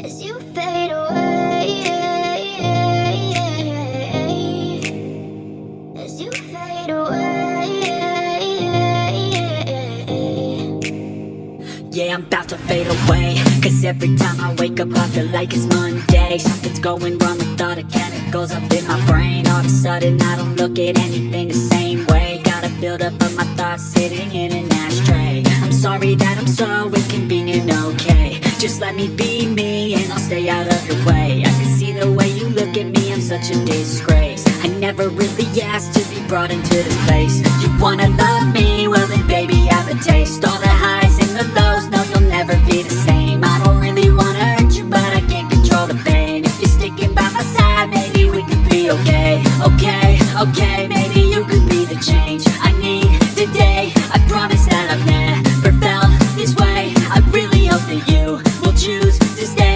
as you fade away, as you fade away. Yeah, I'm about to fade away, cause every time I wake up I feel like it's Monday. Something's going wrong with all the chemicals up in my brain. All of a sudden I don't look at anything the same way. Got a buildup of my thoughts sitting in an ashtray. I'm sorry that I'm so inconvenient, okay. Just let me be me and I'll stay out of your way. I can see the way you look at me, I'm such a disgrace. I never really asked to be brought into this place. You wanna love me? Well then baby, have a taste. All the high